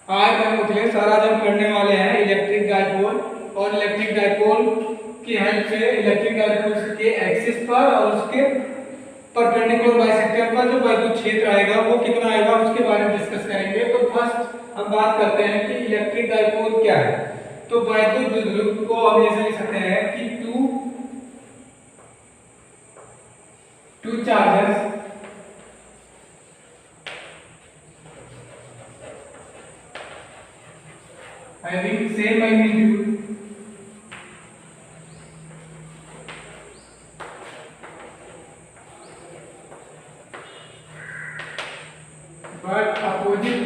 आज हम मुझे सारा जब करने वाले हैं इलेक्ट्रिक डाइपोल और इलेक्ट्रिक डाइपोल की हेल्प से इलेक्ट्रिक डाइपोल के एक्सिस पर और उसके परपेंडिकुलर बाइसेक्टर पर जो वैद्युत क्षेत्र आएगा वो कितना आएगा उसके बारे में डिस्कस करेंगे। तो फर्स्ट हम बात करते हैं कि इलेक्ट्रिक डाइपोल क्या है। तो वैद्युत द्विध्रुव को हम ऐसे लिख सकते हैं कि two charges having same magnitude but opposite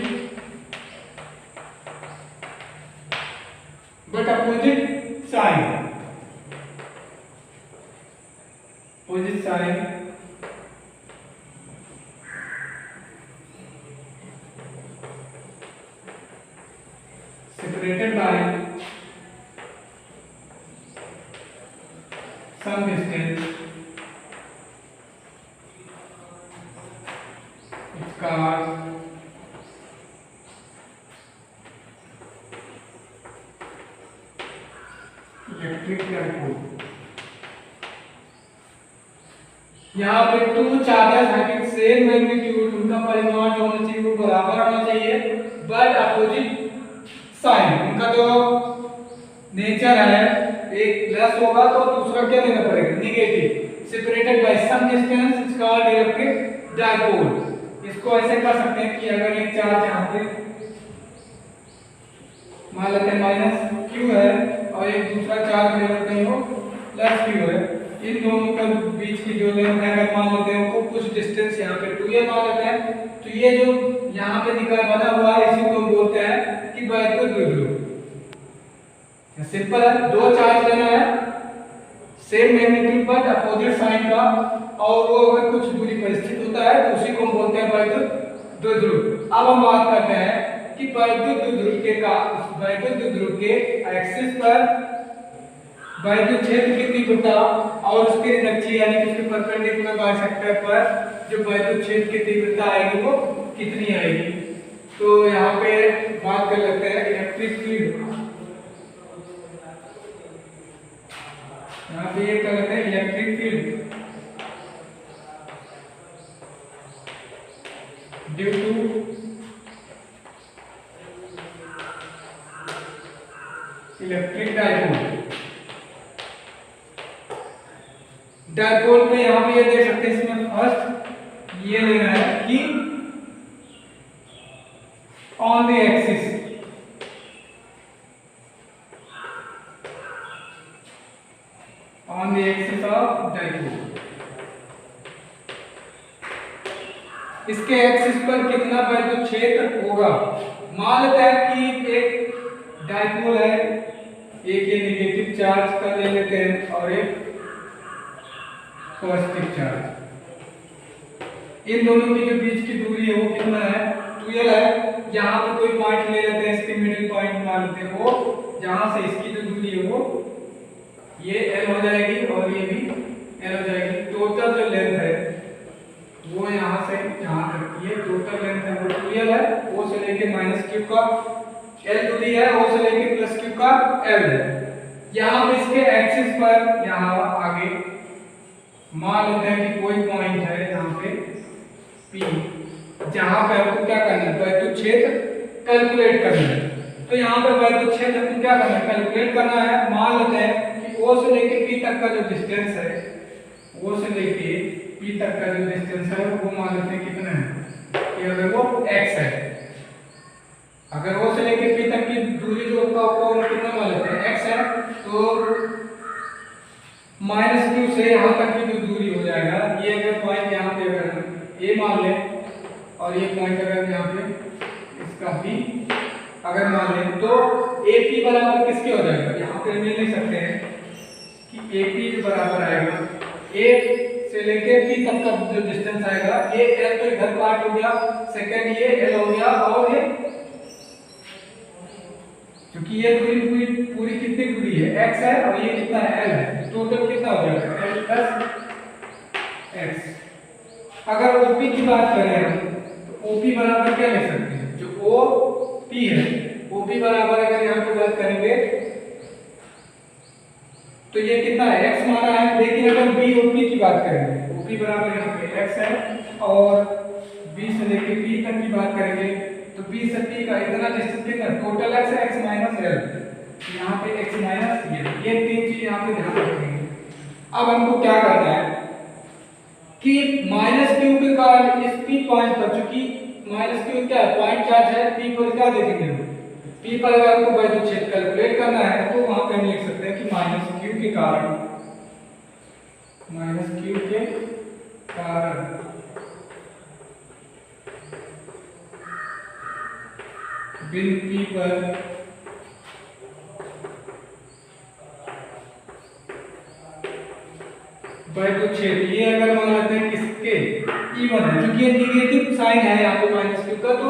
sign separated by some distance, it's called electric dipole. यहाँ पे two charges having same magnitude, उनका परिमाण जो होना चाहिए वो बराबर होना चाहिए, बट अपोजिट साइन, उनका जो नेचर है एक प्लस होगा तो दूसरा क्या लेना पड़ेगा negative. Separated by some distance it's called electric dipole. इसको ऐसे कर सकते हैं कि अगर एक चार्ज यहाँ पे मान लेते हैं माइनस क्यू है और एक दूसरा चार्ज ले लेते हैं वो प्लस क्यू है, इन दोनों के बीच की जो लेंथ है अगर मान लेते हैं वो कुछ डिस्टेंस यहाँ पे 2a मान लेते हैं, तो ये जो यहाँ पे निकल बना हुआ है इसी को बोलते हैं कि वैद्युत द्विध्रुव। सिंपल है, दो चार्ज लेना है सेम मैग्नीट्यूड पर अपोजिट साइन का, और वो अगर कुछ दूरी पर स्थित होता है तो उसी को हम बोलते हैं वैद्युत द्विध्रुव। अब हम बात करते हैं कि वैद्युत द्विध्रुव के एक्सिस पर वैद्युत क्षेत्र की तीव्रता और उसके ऋणाक्षीय यानी कि उसके परपेंडिकुलर बाइसेक्टर पर जो वैद्युत क्षेत्र की तीव्रता आएगी वो कितनी आएगी। तो यहाँ पे बात कर लेते हैं इलेक्ट्रिक फील्ड। यहाँ पे ये कर लेते हैं electric field due to electric dipole. Dipole पे यहाँ पे ये देख सकते हैं, इसमें फर्स्ट ये लेना है कि on the axis of dipole, इसके एक्सिस पर कितना वैद्युत क्षेत्र होगा। मान लेते हैं कि एक डाइपोल है, एक ये नेगेटिव चार्ज का ले लेते हैं और एक पॉजिटिव चार्ज, इन दोनों की जो बीच की दूरी है वो कितना है 2l है। यहाँ पे कोई पॉइंट ले लेते हैं, इसके मिडिल पॉइंट मान लेते हैं वो, जहां से इसकी जो दूरी है वो ये l हो जाएगी और ये भी l हो जाएगी। टोटल जो लेंथ है वो यहाँ से यहाँ तक की टोटल लेंथ है वो 2l है, o से लेके माइनस क्यू का l दूरी है, o से लेके प्लस क्यू का l है। यहाँ पे इसके एक्सिस पर यहाँ आगे मान लेते हैं कि कोई पॉइंट है यहाँ पे P, जहां पे आपको क्या करना है वैद्युत क्षेत्र कैलकुलेट करना है। तो यहाँ पे वैद्युत क्षेत्र आपको क्या करना है कैलकुलेट करना है। मान लेते हैं कि O से लेके P तक का जो डिस्टेंस है, O से लेके P तक का जो डिस्टेंस है वो मान लेते हैं कितना है कि अगर वो x है, अगर O से लेके P तक की दूरी जो होगा कितना मान लेते हैं x है, तो माइनस क्यू से यहाँ तक की जो दूरी हो जाएगा, ये अगर पॉइंट यहाँ पे अगर A मान ले और ये पॉइंट अगर यहाँ पे इसका B अगर मान ले तो AP बराबर किसके हो जाएगा। यहाँ पे हम लिख सकते हैं कि AP बराबर आएगा A से लेके P तक का जो डिस्टेंस आएगा, ये L तो इधर पार्ट हो गया, सेकंड ये L हो गया, और ये क्योंकि ये दूरी पूरी कितनी दूरी है x है और ये कितना है l है, टोटल कितना हो जाएगा l प्लस x। अगर OP की बात करें तो OP बराबर क्या ले सकते हैं, जो O P है। OP बराबर अगर यहाँ पे बात करेंगे तो ये कितना है x माना है, लेकिन अगर BOP की बात करेंगे OP बराबर यहाँ पे x है और B से लेके P तक की बात करेंगे तो B से P का इतना डिस्टेंस कितना टोटल x है x माइनस l, यहाँ पे x माइनस ये तीन चीज यहाँ पे ध्यान रखेंगे। अब हमको क्या करना है कि माइनस क्यू के कारण इस P पॉइंट पर, चूंकि माइनस क्यू क्या है पॉइंट चार्ज है, P पर क्या देखेंगे P पर अगर आपको वैल्यू चेक कैलकुलेट करना है तो वहां पे हम लिख सकते हैं कि माइनस क्यू के कारण बिंदु P पर वैल्यू छेद, ये अगर मान लेते हैं किसके E1 है, क्योंकि ये निगेटिव साइन है यहाँ पे माइनस क्यू का, तो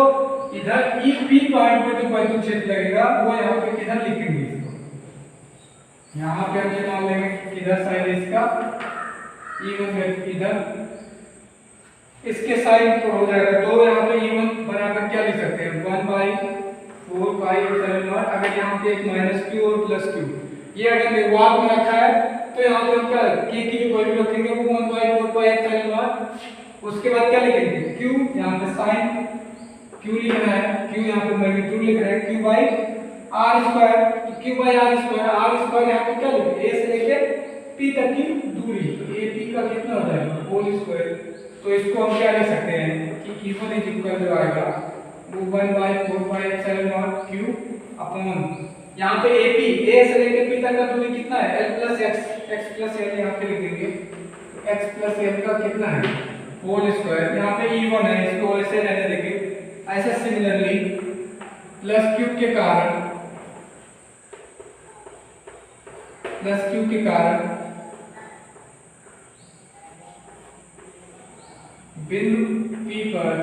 इधर ई पी पॉइंट पे जो वैल्यू छेद लगेगा वो यहाँ पे किधर लिखेंगे इसको, यहाँ पे हम ये मान लेंगे किधर साइन है इसका E1 वैल्यू इधर, इसके साइन पर हो जाएगा तो यहाँ पे E1 बराबर क्या लिख सकते हैं 1/4 पाई एप्सिलॉन नॉट। अगर यहाँ पे एक माइनस क्यू और प्लस क्यू ये अगर निर्वात में रखा है तो यहाँ पे हम क्या k की जो वैल्यू रखेंगे वो 1/4 पाई एप्सिलॉन नॉट। उसके बाद क्या लिखेंगे q, यहाँ पे साइन q लिखना है, q यहाँ पे मैग्नीट्यूड लिख रहे हैं q बाई r स्क्वायर, तो q by r square, r square यहाँ पे क्या लिखेंगे a से लेके p तक की दूरी, तो a p का कितना हो जाएगा होल स्क्वायर। तो इसको हम क्या लिख सकते हैं कि E1 इक्वल जो आएगा वो 1/4 pi epsilon naught q upon यहाँ पे AP a से लेके p तक का दूरी कितना है l plus x plus l यहाँ पे लिख देंगे x प्लस l का कितना है होल स्क्वायर। यहाँ पे E1 है इसको ऐसे रहने देंगे। ऐसे सिमिलरली प्लस क्यू के कारण बिंदु P पर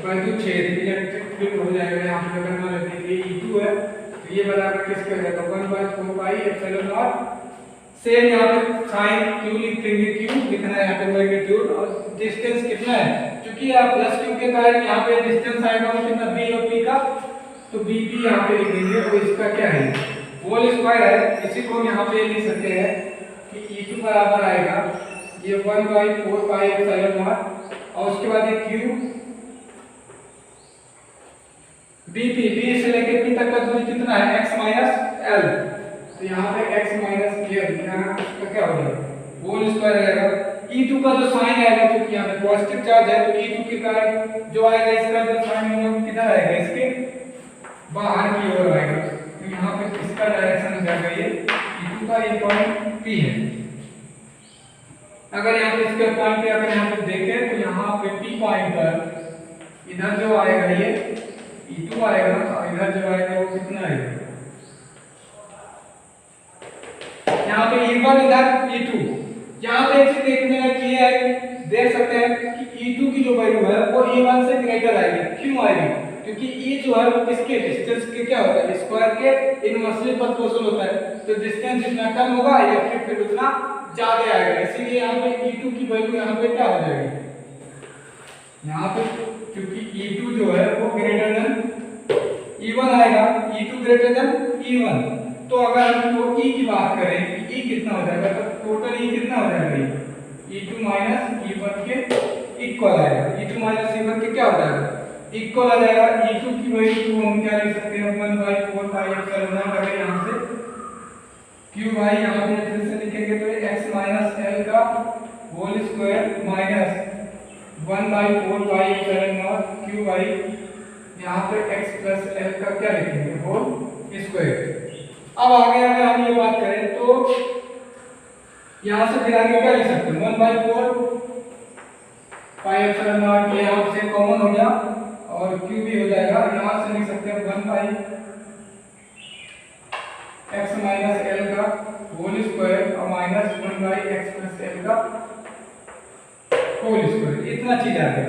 वैल्यू छेद इलेक्ट्रिक फील्ड हो जाएगा। यहाँ पे अगर मान लेते हैं ये E2 है तो ये बराबर किसके हो जाएगा 1/4 पाई एप्सिलॉन नॉट। सेम यहाँ पे साइन q लिख देंगे, q लिखना है यहाँ पे मैग्नीट्यूड और डिस्टेंस कितना है, क्योंकि यहाँ प्लस q के कारण यहाँ पे डिस्टेंस आएगा वो कितना b और p का, तो bp यहाँ पे लिख देंगे और इसका क्या है होल स्क्वायर है। इसी को हम यहाँ पे लिख सकते हैं कि E2 बराबर आएगा ये 1/4 पाई एप्सिलॉन नॉट और उसके बाद ये q bp b से लेके p तक का दूरी कितना है x माइनस l, तो यहाँ पे x माइनस l यहाँ का क्या हो जाएगा होल स्क्वायर रहेगा। E2 का जो साइन आएगा क्योंकि यहाँ पे पॉजिटिव चार्ज है तो E2 के कारण जो आएगा इसका जो साइन होगा किधर आएगा इसके बाहर की ओर आएगा, तो यहाँ पे किसका डायरेक्शन हो जाएगा ये E2 का ये पॉइंट P है। अगर यहाँ पे इसके पॉइंट पे अगर यहाँ पे देखें तो यहाँ पे P पॉइंट पर इधर जो आएगा ये E2 आएगा और इधर जो आएगा वो कितना आएगा यहाँ पे E1 इधर E2। यहाँ पे एक चीज देखने की है देख सकते हैं कि E2 की जो वैल्यू है वो E1 से ग्रेटर आएगी। क्यों आएगी, क्योंकि E जो है वो किसके डिस्टेंस के क्या होता है स्क्वायर के इनवर्सली प्रोपोर्शनल होता है, तो डिस्टेंस जितना कम होगा इलेक्ट्रिक फील्ड उतना ज्यादा आएगा। इसीलिए यहाँ पे E2 की वैल्यू यहाँ पे क्या हो जाएगी यहाँ पे, क्योंकि E2 जो है वो ग्रेटर देन E1 आएगा, E2 ग्रेटर देन E1। तो अगर हम तो E की बात करें कि E कितना हो जाएगा तो टोटल E कितना हो जाएगा E2 माइनस E1 के इक्वल आएगा। E2 माइनस E1 के क्या हो जाएगा इक्वल आ जाएगा। E2 की वैल्यू को हम क्या लिख सकते हैं 1/4 पाई एप्सिलॉन नॉट। अगर यहाँ से Q भाई यहाँ पे फिर से लिखेंगे तो x माइनस l का whole square minus 1/4 pi epsilon naught Q भाई यहाँ पे x प्लस l का क्या लिखेंगे होल स्क्वायर। अब आगे अगर हम ये बात करें तो यहाँ से फिर आगे क्या लिख सकते हैं 1/4 पाई एप्सिलॉन नॉट, ये यहाँ से कॉमन हो गया और Q भी हो जाएगा। यहाँ से लिख सकते हैं 1 पाई x माइनस l का होल स्क्वायर और minus 1 by x plus l का होल स्क्वायर। इतना चीज आ गया।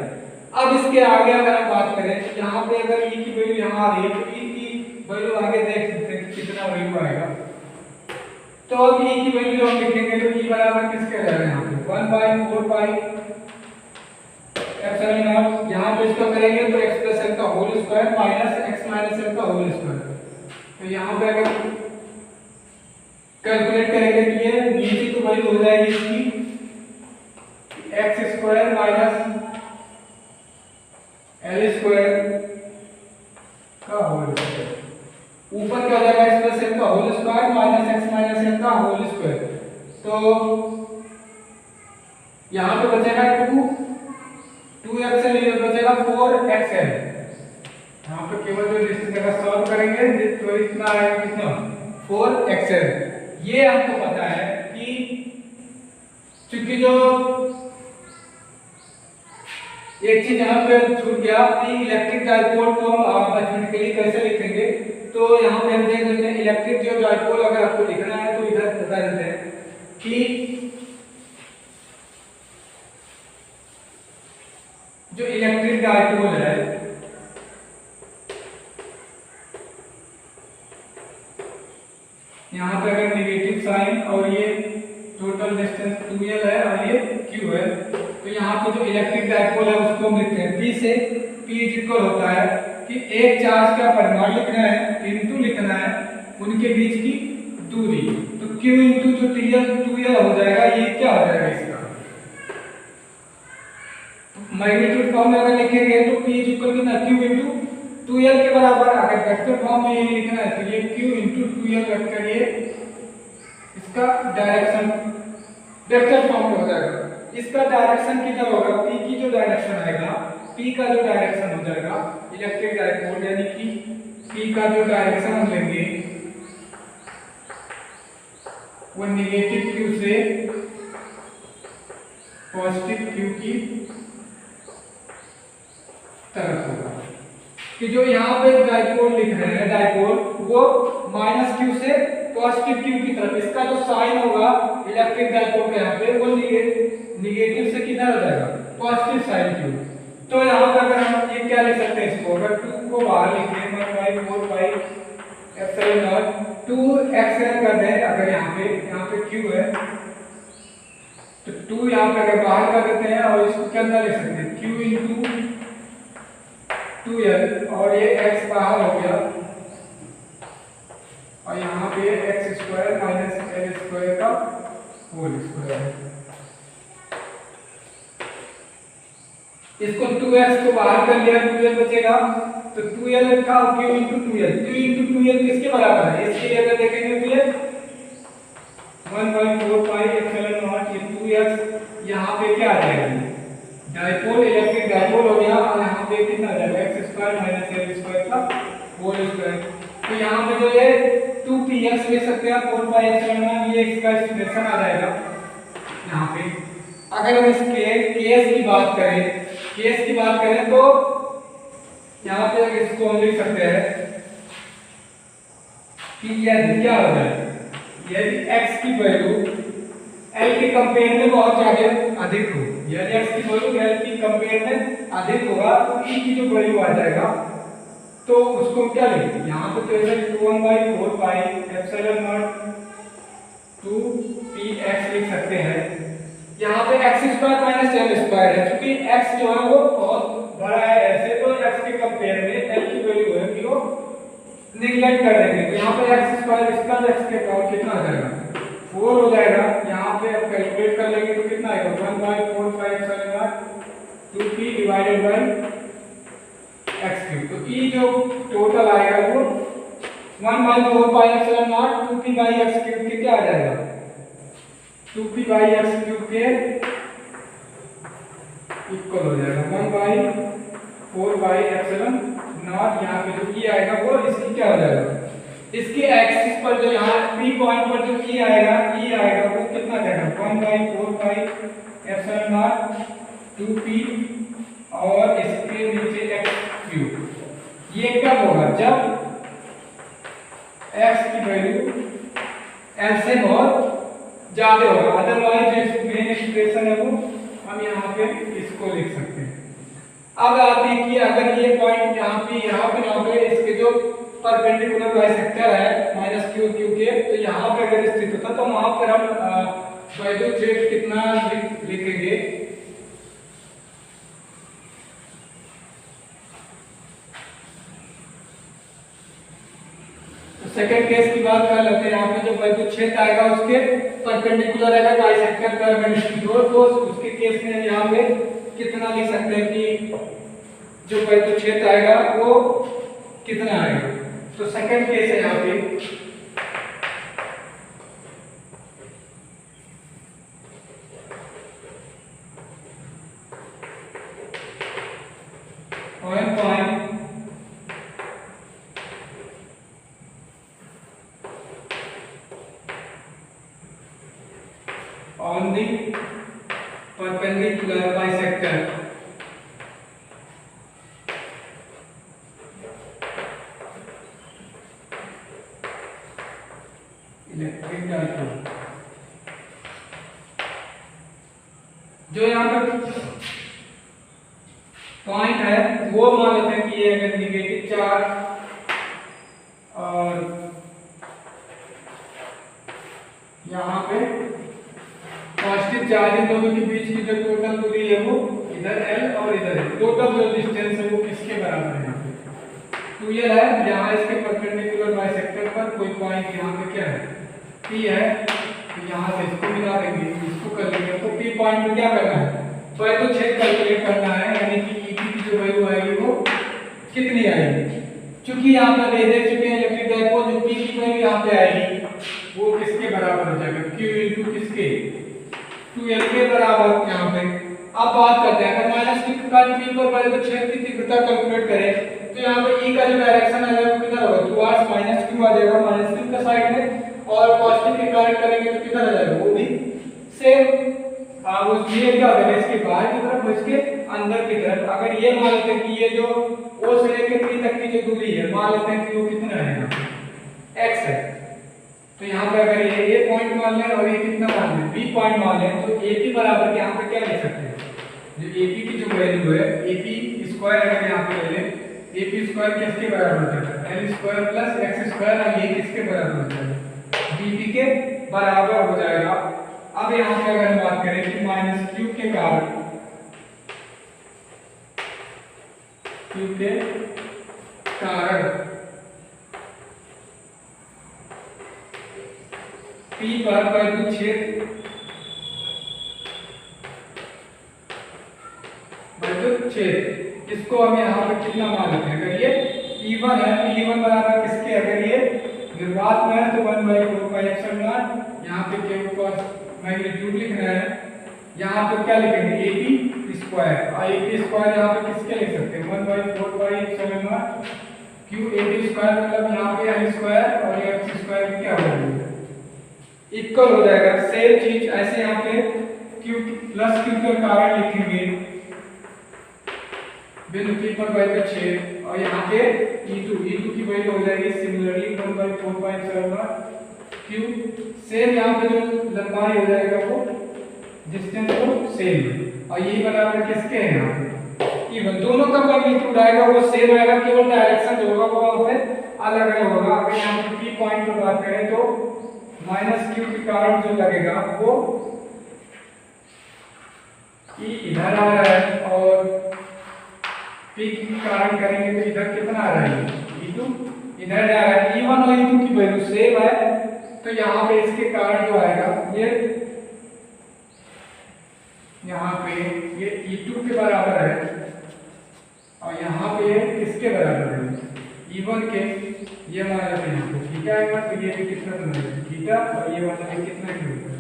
अब इसके आगे अगर हम बात करें यहाँ पे अगर E की वैल्यू यहाँ आ रही है तो E की वैल्यू आगे देख सकते हैं कितना वैल्यू आएगा। तो अब E की वैल्यू हम लिखेंगे तो E बराबर किसके आ जाएगा यहाँ पे 1/4 पाई एप्सिलॉन नॉट, यहाँ पे इसको करेंगे तो x प्लस एल का whole square minus x minus L का होल स्क्वायर। तो यहाँ पे अगर कैलकुलेट करेंगे तो ये नीचे तो वही हो जाएगी इसकी x square minus L square का होल स्क्वायर, ऊपर क्या हो जाएगा x प्लस एल का whole square minus x minus L का होल स्क्वायर। तो यहाँ पे बचेगा 2xl, ये बचेगा 4xl। यहाँ पे केवल जो डिस्टेंस का सॉल्व करेंगे तो इतना आएगा कितना 4xl। ये आपको पता है कि चूंकि जो एक चीज यहाँ पे छूट गया कि इलेक्ट्रिक डाइपोल को हम मैथमेटिकली कैसे लिखेंगे, तो यहाँ पे हम देख लेते हैं इलेक्ट्रिक जो डाइपोल अगर आपको लिखना है तो इधर बता देते हैं कि जो इलेक्ट्रिक डाइपोल है यहाँ पे अगर नेगेटिव साइन और ये टोटल डिस्टेंस 2l है और ये q है, तो यहाँ पे जो इलेक्ट्रिक डाइपोल है उसको हम लिखते हैं p से। p इक्वल होता है कि एक चार्ज का परिमाण लिखना है इनटू लिखना है उनके बीच की दूरी, तो q इनटू जो 2l हो जाएगा, ये क्या हो जाएगा इसका मैग्नीट्यूड फॉर्म में अगर लिखेंगे तो p इक्वल कितना q इनटू 2l के बराबर। अगर वेक्टर फॉर्म में ये लिखना है तो ये q इनटू 2l वेक्टर, ये इसका डायरेक्शन वेक्टर फॉर्म में हो जाएगा। इसका डायरेक्शन किधर होगा, p की जो डायरेक्शन आएगा, p का जो डायरेक्शन हो जाएगा इलेक्ट्रिक डाइपोल, यानी कि p का जो डायरेक्शन हम लेंगे वो नेगेटिव q से पॉजिटिव q की तरफ होगा। कि जो यहाँ पे डाइपोल लिख रहे हैं डाइपोल वो माइनस q से पॉजिटिव q की तरफ, इसका जो साइन होगा इलेक्ट्रिक डाइपोल का यहाँ पे वो निगेटिव से किधर हो जाएगा पॉजिटिव साइन q। तो यहाँ पे अगर हम ये क्या लिख सकते हैं, इसको अगर 2 को बाहर लिखें 1/4 पाई एप्सिलॉन नॉट 2xl कर दें, अगर यहाँ पे q है तो 2 यहाँ पे अगर बाहर कर देते हैं और इसको क्या अंदर लिख सकते हैं q इनटू 2l और ये x बाहर हो गया और यहाँ पे x square minus L square का होल स्क्वायर है। इसको 2x को बाहर कर लिया 2l बचेगा, तो 2l का q इनटू 2l किसके बराबर है, इसके लिए अगर देखेंगे तो ये 1/4 पाई एप्सिलॉन नॉट ये 2x यहाँ पे क्या आ जाएगा डाइपोल इलेक्ट्रिक डाइपोल हो गया और यहाँ पे कितना आ जाएगा x square minus L square का होल स्क्वायर। तो यहाँ पे जो ये 2px लिख सकते हैं 4 पाई एप्सिलॉन नॉट, ये x का एक्सप्रेशन आ जाएगा यहाँ पे। अगर हम इसके केस की बात करें तो यहाँ पे इसको हम लिख सकते हैं कि यदि क्या हो जाए, यदि x की वैल्यू l के कंपेयर में बहुत ज्यादा अधिक हो, यदि x की वैल्यू l के कंपेयर में अधिक होगा तो e की जो वैल्यू आ जाएगा तो उसको क्या लिखेंगे यहाँ पे, तो ऐसे 1/4 पाई एप्सिलॉन नॉट 2px लिख सकते हैं। यहाँ पे x square minus L square है, क्योंकि x जो है वो बहुत बड़ा है ऐसे, तो x के कंपेयर में l की वैल्यू है कि वो निगलेक्ट कर देंगे। तो यहाँ पे x स्क्वायर इसका x के पावर कितना आ जाएगा 4 हो जाएगा। यहाँ पे अब कैलकुलेट कर लेंगे तो कितना आएगा 1/4 pi epsilon not 2p divided by x cube. तो e जो टोटल आएगा वो 1/4 pi epsilon not 2p by x cube के क्या आ जाएगा 2p बाई x क्यूब के इक्वल हो जाएगा 1/4 पाई एप्सिलॉन नॉट। यहाँ पे जो e आएगा वो इसकी क्या हो जाएगा, इसके एक्सिस पर जो यहाँ p पॉइंट पर जो e आएगा वो कितना जाएगा 1/4 पाई एप्सिलॉन नॉट 2p और इसके नीचे x क्यूब। ये कब होगा जब x की वैल्यू l से बहुत ज्यादा होगा, अदरवाइज जो मेन एक्सप्रेशन है वो हम यहाँ पे इसको लिख सकते हैं। अब आते हैं कि अगर ये पॉइंट यहाँ पे ना हो, इसके जो परपेंडिकुलर बाइसेक्टर है -q q के, तो यहाँ पे अगर स्थित होता तो वहां पर हम वैल्यू z कितना लिखेंगे सेकंड केस की बात कर लेते हैं। यहाँ पे जो परिच्छेद आएगा उसके परपेंडिकुलर आएगा बाइसेक्टर कर्व एंड स्क्वायर, तो उसके केस में यहाँ पे कितना लिख सकते हैं कि जो परिच्छेद आएगा वो कितना आएगा। तो सेकंड केस है यहाँ पे on the perpendicular bisector electric dipole. जो यहाँ पर पॉइंट है वो मान लेते हैं कि ये अगर निगेटिव चार्ज और यहाँ पे पॉजिटिव चार्ज इन दोनों के बीच की जो टोटल दूरी है वो इधर L और इधर है, टोटल जो डिस्टेंस है वो किसके बराबर है यहाँ पे 2L है। यहाँ इसके परपेंडिकुलर बाइसेक्टर पर कोई पॉइंट यहाँ पे क्या है P है, तो यहाँ से इसको मिला देंगे, इसको कर लेंगे। तो P पॉइंट में क्या करना है, तो ये तो छेद कैलकुलेट करना है, यानी कि EP की जो वैल्यू आएगी वो कितनी आएगी। क्योंकि यहाँ पर ये देख चुके हैं इलेक्ट्रिक डाइपोल जो P की वैल्यू यहाँ पे आएगी वो किसके बराबर हो जाएगा, Q इनटू किसके 2L के बराबर। यहाँ पे अब बात करते हैं, अगर माइनस Q का P पर पहले तो छेद की तीव्रता कैलकुलेट करें तो यहाँ पे E का जो डायरेक्शन है वो किधर होगा, टुवर्ड्स माइनस Q आ जाएगा, माइनस Q का साइड में, और पॉजिटिव के कारण करेंगे तो किधर आ जाएगा वो भी सेम। वो ये क्या होगा, इसके बाहर की तरफ और इसके अंदर की तरफ। अगर ये मान लेते हैं कि ये जो O से लेकर P तक की जो दूरी है मान लेते हैं कि वो कितना है x है, तो यहाँ पे अगर ये A पॉइंट मान लें और ये कितना मान लें B पॉइंट मान लें, तो AP बराबर यहाँ पे क्या लिख सकते हैं, जो AP की जो वैल्यू है AP स्क्वायर अगर यहाँ पे ले लें, AP स्क्वायर किसके बराबर हो जाएगा L square plus x square, और ये किसके बराबर हो जाएगा BP के बराबर हो जाएगा। अब यहाँ पे अगर हम बात करें कि माइनस Q के कारण P पर परिच्छेद इसको हम यहाँ पे कितना मान लेते हैं, अगर ये E1 है तो E1 बराबर किसके, अगर ये निर्वात में है तो 1/4πε0, यहाँ पे Q का मैग्नीट्यूड लिखना है, यहाँ पे क्या लिखेंगे AP स्क्वायर, और AP स्क्वायर यहाँ पे किसके लिख सकते हैं 1/4πε0 Q AP स्क्वायर, मतलब यहाँ पे L स्क्वायर और ये x स्क्वायर क्या हो जाएगा इक्वल हो जाएगा। सेम चीज ऐसे यहाँ पे Q प्लस Q के कारण लिखेंगे बिंदु P पर परिच्छेद, और यहाँ पे E2 की वैल्यू हो जाएगी सिमिलरली 1/4πε0 Q। सेम यहाँ पे जो लंबाई हो जाएगा वो डिस्टेंस तो सेम, और यही बराबर किसके है यहाँ पे इवन, दोनों का मैग्नीट्यूड आएगा वो सेम आएगा, केवल डायरेक्शन जो होगा वो वहाँ पे अलग अलग होगा। अगर यहाँ पे P पॉइंट पर बात करें तो माइनस Q के कारण जो लगेगा वो E इधर आ रहा है, और P के कारण करेंगे तो इधर कितना आ रहा है E2 इधर जा रहा है। E1 और E2 की वैल्यू सेम है, तो यहाँ पे इसके कारण जो आएगा ये यहाँ पे ये E2 के बराबर है, और यहाँ पे किसके बराबर है E1 के, ये हमारा थीटा आएगा, तो ये भी कितना बनेगा थीटा, और ये वाला भी कितना होगा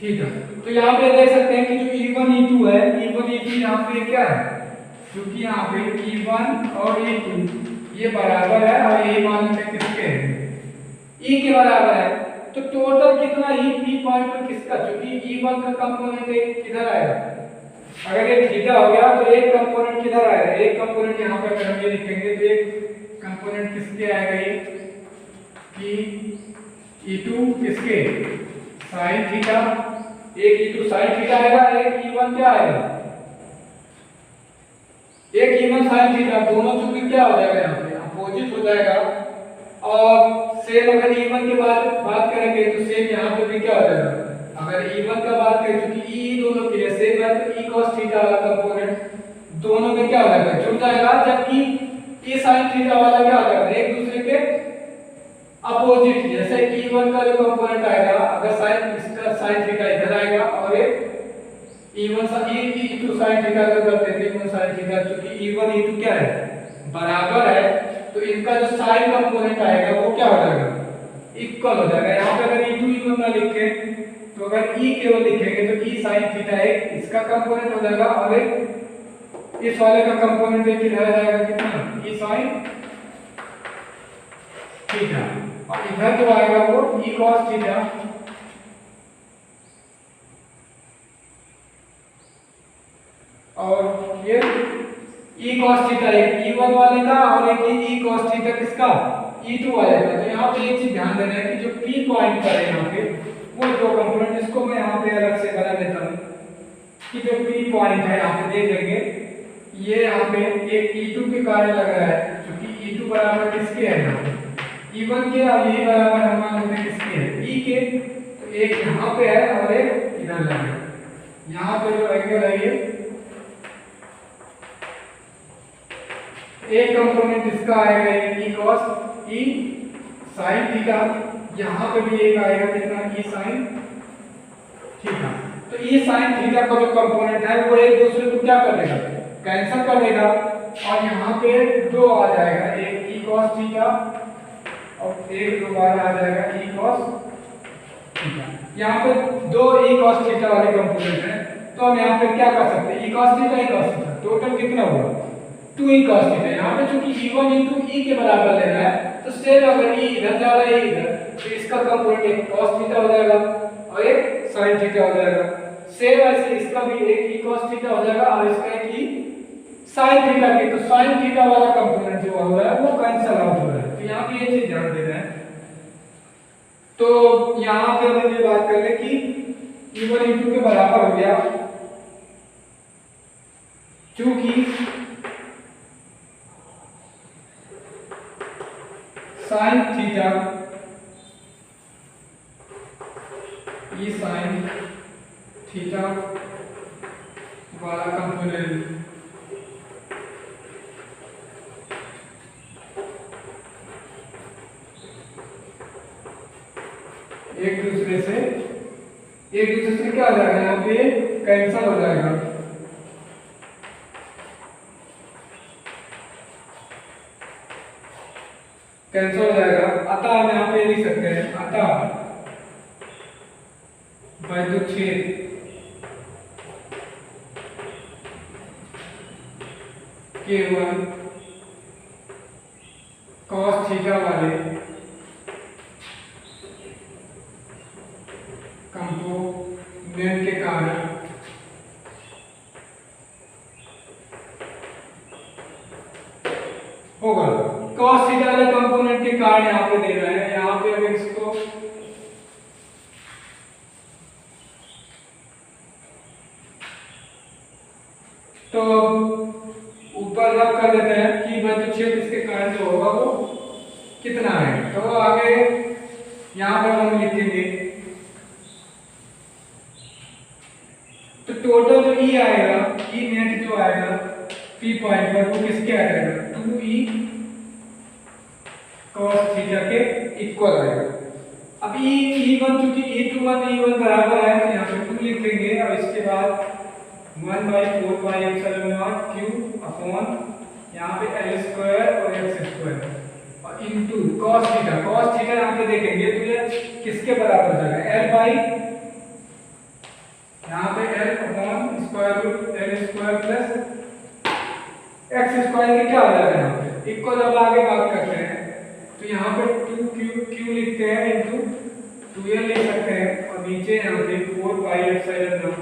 थीटा। तो यहाँ पे देख सकते हैं कि जो E1 E2 है, E1 E2 यहाँ पे क्या है, क्योंकि यहाँ पे E1 और E2 ये बराबर है, और ये मान लेते हैं किसके है E के बराबर है, तो टोटल कितना E P पॉइंट पर किसका, क्योंकि E1 का कंपोनेंट एक किधर आएगा, अगर ये थीटा हो गया तो एक कंपोनेंट किधर आएगा, एक कंपोनेंट यहाँ पे अगर हम ये लिखेंगे तो एक कंपोनेंट किसके आएगा ये कि E2 किसके sin थीटा, एक E2 sin थीटा आएगा, एक E1 क्या आएगा एक E1 sin थीटा, दोनों चूंकि क्या हो जाएगा यहाँ पे अपोजिट हो जाएगा। और सेम अगर E1 के बात करेंगे तो सेम यहाँ पे भी क्या हो जाएगा, अगर E1 का बात करें क्योंकि E दोनों के लिए सेम है तो E cos थीटा वाला कंपोनेंट दोनों में क्या हो जाएगा जुड़ जाएगा, जबकि E sin थीटा वाला क्या हो जाएगा एक दूसरे के अपोजिट, जैसे E1 का जो कंपोनेंट आएगा, अगर साइन इसका साइन थीटा इधर आएगा और एक E1 E2 साइन थीटा अगर करते थे, E1 साइन थीटा, क्योंकि E1 E2 क्या है, बराबर है, तो इनका जो साइन कंपोनेंट आएगा वो क्या हो जाएगा, इक्वल हो जाएगा। यहाँ पे अगर E2 E1 ना लिखे तो अगर E केवल लिखेंगे तो E साइन थीटा एक इसका कंपोनेंट हो जाएगा और एक इस वाले का कंपोनेंट एक इधर आ जाएगा, कितना, E साइन थीटा, और इधर जो आएगा वो E cos थीटा। और ये E cos थीटा एक E1 वाले का और एक E cos थीटा किसका, E2 वाले का। तो यहाँ पे एक चीज ध्यान देना है कि जो P पॉइंट पर है यहाँ पे वो दो कंपोनेंट, इसको मैं यहाँ पे अलग से बना देता हूँ कि जो P पॉइंट है यहाँ पे देख लेंगे, ये यहाँ पे एक E2 के कारण लग रहा है, क्योंकि E2 बराबर किसके है यहाँ पे, E1 के, और ये बराबर हम मान लेते हैं किसके है, E के। तो एक यहाँ पे है और एक इधर लग रहा है। यहाँ पे जो एंगल है ये एक कंपोनेंट इसका आएगा E cos E sin theta, यहाँ पे भी एक आएगा कितना, E sin थीटा। तो E sin थीटा का जो कंपोनेंट है वो एक दूसरे को क्या कर देगा, कैंसिल कर देगा, और यहाँ पे दो आ जाएगा, एक E cos थीटा और एक दोबारा आ जाएगा E cos थीटा। यहाँ पे दो E cos थीटा वाले कंपोनेंट हैं, तो हम यहाँ पे क्या कर सकते हैं, E cos theta E cos theta, total कितना हुआ, 2E cos थीटा। यहाँ पे चूंकि E1 into E के बराबर ले रहा है, तो सेम अगर E इधर जा रहा है इधर, तो इसका कंपोनेंट एक cos थीटा हो जाएगा और एक sin थीटा हो जाएगा। सेम ऐसे इसका भी एक E cos थीटा हो जाएगा और इसका एक E sin थीटा की, तो sin थीटा वाला कंपोनेंट जो हो रहा है वो कैंसिल आउट हो रहा है। तो यहाँ पे ये चीज ध्यान देना है। तो यहाँ पे हम ये बात कर ले कि E1 into के बराबर हो गया, क्योंकि sin theta E sin theta वाला कंपोनेंट एक दूसरे से क्या हो जाएगा, यहाँ पे कैंसिल हो जाएगा। कैंसिल हो जाएगा, अतः हम यहाँ पे लिख सकते हैं, अतः वैद्युच्छेद केवल cos थीटा वाले कंपोनेंट के कारण होगा। cos थीटा वाले कंपोनेंट के कारण यहाँ पे दे रहा है, यहाँ पे अगर इसको तो ऊपर रब कर देते हैं कि वैद्युच्छेद इसके कारण जो होगा वो कितना है। तो आगे यहाँ पर हम लिखेंगे, तो टोटल जो E आएगा, E नेट जो आएगा P पॉइंट पर वो किसके आ जाएगा, 2E cos थीटा के इक्वल आएगा। अब E1 चूंकि E21 E1 बराबर है, तो यहाँ पे 2 लिखेंगे और इसके बाद 1/4 pi epsilon naught Q upon यहाँ पे L स्क्वायर और x स्क्वायर और into cos theta. cos theta यहाँ पे देखेंगे तो ये किसके बराबर हो जाएगा, L बाई यहाँ पे L upon square root L square plus x square के क्या हो जाएगा यहाँ पे इक्वल। अब आगे बात करते हैं, तो यहाँ पे 2Q लिखते हैं इनटू 2L लिख सकते हैं और नीचे यहाँ पे 4 पाई एप्सिलॉन नॉट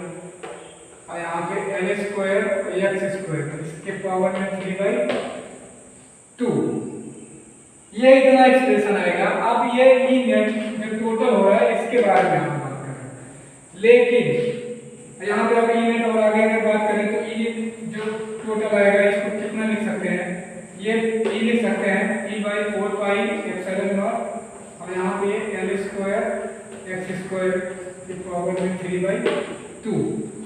और यहाँ पे L स्क्वायर और x स्क्वायर इसके पावर में 3/2, ये इतना एक्सप्रेशन आएगा। अब ये E नेट जो टोटल हो रहा है इसके बारे में हम बात कर रहे हैं, लेकिन यहाँ पे अब E नेट और आगे अगर बात करें तो E जो टोटल आएगा इसको कितना लिख सकते हैं, ये E लिख सकते हैं E/4 पाई एप्सिलॉन नॉट और यहाँ पे L स्क्वायर x स्क्वायर की पावर में 3/2।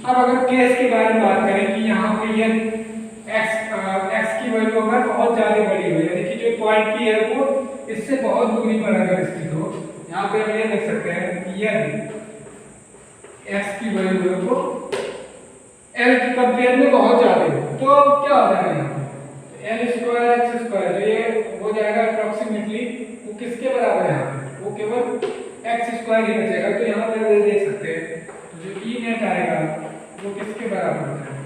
अब अगर केस के बारे में बात करें कि यहाँ पे ये x की वैल्यू अगर बहुत ज्यादा बड़ी हो, यानी कि जो पॉइंट P है वो इससे बहुत दूरी पर अगर स्थित हो, यहाँ पे हम ये देख सकते हैं कि यदि x की वैल्यू है वो l की कंपेयर में बहुत ज्यादा है तो क्या हो जाएगा यहाँ पे l स्क्वायर x स्क्वायर, जो ये हो जाएगा अप्रोक्सीमेटली वो किसके बराबर है यहाँ पे, वो केवल x स्क्वायर ही बचेगा। तो यहाँ पे आप देख सकते हैं जो ई नेट आएगा वो किसके बराबर होता है,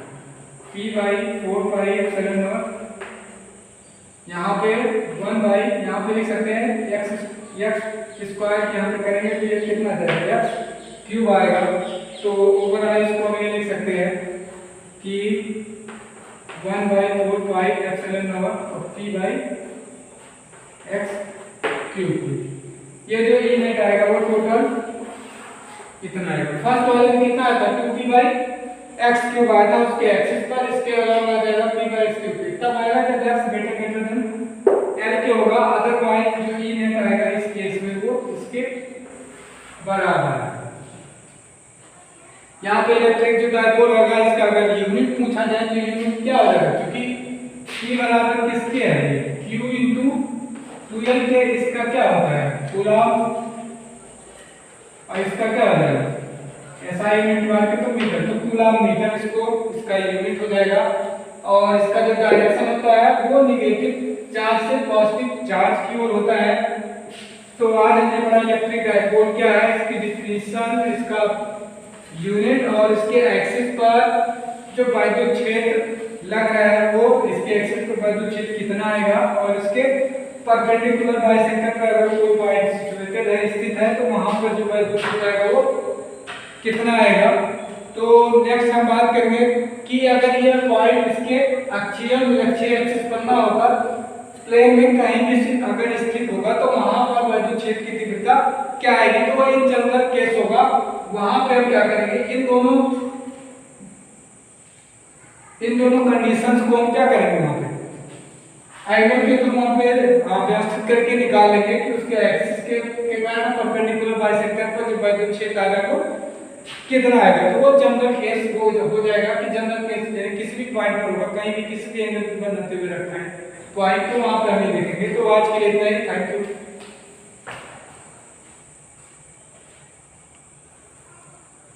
p by 4 pi epsilon not, यहाँ पे 1 बाई, यहाँ पे लिख सकते हैं x स्क्वायर यहाँ पे करेंगे तो ये कितना जाएगा x क्यूब आएगा। तो ओवरऑल इसको हम ये लिख सकते हैं कि 1 बाई 4 पाई एप्सिलॉन नॉट और p बाई x क्यूब। ये जो ई नेट आएगा वो टोटल इतना आएगा। फर्स्ट वाले में कितना आता है 2p बाई x क्यूब आया था, उसके एक्सिस पर, इसके अलावा आ जाएगा p बाई x क्यूब। तब आएगा जब x ग्रेटर देन l के होगा, अदरवाइज जो ई नेट आएगा इस केस में वो इसके बराबर है। यहाँ पे इलेक्ट्रिक जो डायपोल होगा इसका अगर यूनिट पूछा जाए तो यूनिट क्या हो जाएगा, क्योंकि p बराबर किसके है ये q इंटू 2l के, इसका क्या होता है कूलम, और इसका क्या हो जाएगा ऐसा यूनिट मार के तो मीटर, तो कूलम मीटर इसको इसका यूनिट हो जाएगा। और इसका जो डायरेक्शन होता है वो निगेटिव चार्ज से पॉजिटिव चार्ज की ओर होता है। तो आज हमने पढ़ा इलेक्ट्रिक डायपोल क्या है, इसकी डिफिनीशन, इसका यूनिट और इसके एक्सिस पर जो विद्युत क्षेत्र लग रहा है वो इसके एक्सिस पर विद्युत क्षेत्र कितना आएगा, और इसके परपेंडिकुलर बाइसेक्टर पर अगर कोई पॉइंट सिचुएटेड है स्थित है तो वहां पर जो विद्युत क्षेत्र आएगा वो कितना आएगा। तो नेक्स्ट हम बात करेंगे कि अगर ये पॉइंट इसके अक्षीय विलक्षीय एक्सिस पर ना होकर प्लेन में कहीं भी अगर स्थित होगा तो वहां पर विद्युत क्षेत्र की तीव्रता क्या आएगी, तो वह इन जनरल केस होगा। वहां पे हम क्या करेंगे, इन दोनों कंडीशंस को हम क्या करेंगे वहां पे आइडियल के थ्रू वहां पे व्यवस्थित करके निकाल लेंगे कि उसके एक्सिस के कारण परपेंडिकुलर बाइसेक्टर पर जो विद्युत क्षेत्र आएगा वो कितना आएगा। तो वो जनरल केस हो जाएगा कि जनरल केस किसी भी पॉइंट पर होगा, कहीं भी किसी भी एंगल पर बनते हुए रखना है पॉइंट, तो वहां पे हम देखेंगे। तो आज के लिए इतना ही, थैंक यू।